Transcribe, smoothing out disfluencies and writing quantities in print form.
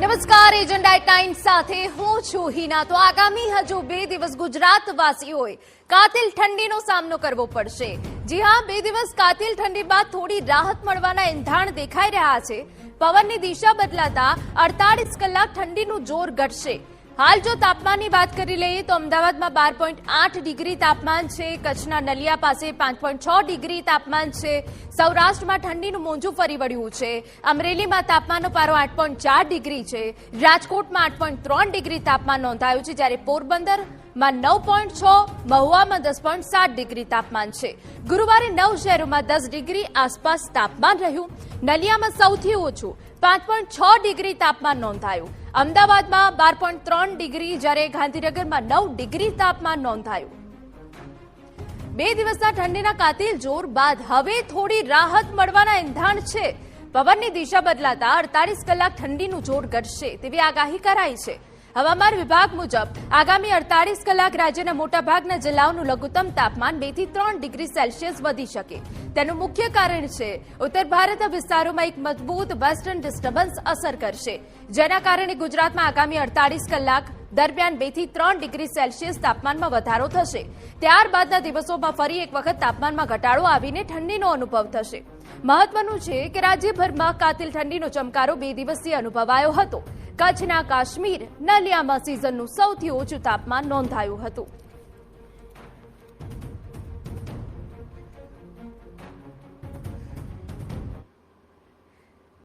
નમસ્કાર, agenda time સાથે હું છું હિના। તો આગામી હજુ 2 દિવસ ગુજરાતવાસીઓએ કાતિલ ઠંડીનો સામનો કરવો પડશે। જી હા, 2 દિવસ કાતિલ ઠંડી બાદ થોડી રાહત મળવાના એંધાણ દેખાઈ રહ્યા છે। પવનની દિશા બદલાતા 48 કલાક ઠંડીનું જોર ઘટશે। હાલ જો તાપમાનની વાત કરી લઈએ તો અમદાવાદમાં 12.8 ડિગ્રી તાપમાન છે, કચ્છના નલિયા પાસે 5.6 ડિગ્રી તાપમાન છે, સૌરાષ્ટ્રમાં ઠંડીનું મોજું ફરી વળ્યું છે, અમરેલીમાં તાપમાનનો પારો 8.4 ડિગ્રી છે, રાજકોટમાં 8.3 ડિગ્રી તાપમાન નોંધાયું છે, જ્યારે પોરબંદરમાં 9.6, મહુવામાં 10.7 ડિગ્રી તાપમાન છે। ગુરુવારે 9 શહેરોમાં 10 ડિગ્રી આસપાસ તાપમાન રહ્યું। નલિયામાં સૌથી ઓછું 5.6 ડિગ્રી તાપમાન નોંધાયું। અમદાવાદમાં 12.3 ડિગ્રી, જ્યારે ગાંધીનગરમાં 9 ડિગ્રી તાપમાન નોંધાયું। 2 દિવસના ઠંડીના કાતિલ જોર બાદ હવે થોડી રાહત મળવાના એંધાણ છે। પવનની દિશા બદલાતા 48 કલાક ઠંડીનું જોર ઘટશે તેવી આગાહી કરાઈ છે। હવામાન વિભાગ મુજબ આગામી 48 કલાક રાજ્યના મોટાભાગના જિલ્લાઓનું લઘુત્તમ તાપમાન 2 થી 3 ડિગ્રી સેલ્સિયસ વધી શકે। તેનું મુખ્ય કારણ છે ઉત્તર ભારતના વિસ્તારોમાં એક મજબૂત વેસ્ટર્ન ડિસ્ટર્બન્સ અસર કરશે, જેના કારણે ગુજરાતમાં આગામી 48 કલાક દરમિયાન 2 થી 3 ડિગ્રી સેલ્સિયસ તાપમાનમાં વધારો થશે। ત્યારબાદના દિવસોમાં ફરી એક વખત તાપમાનમાં ઘટાડો આવીને ઠંડીનો અનુભવ થશે। મહત્વનું છે કે રાજ્યભરમાં કાતિલ ઠંડીનો ચમકારો 2 દિવસથી અનુભવાયો હતો। કચ્છના કાશ્મીર નલિયામાં સિઝનનું સૌથી ઓછું તાપમાન નોંધાયું હતું।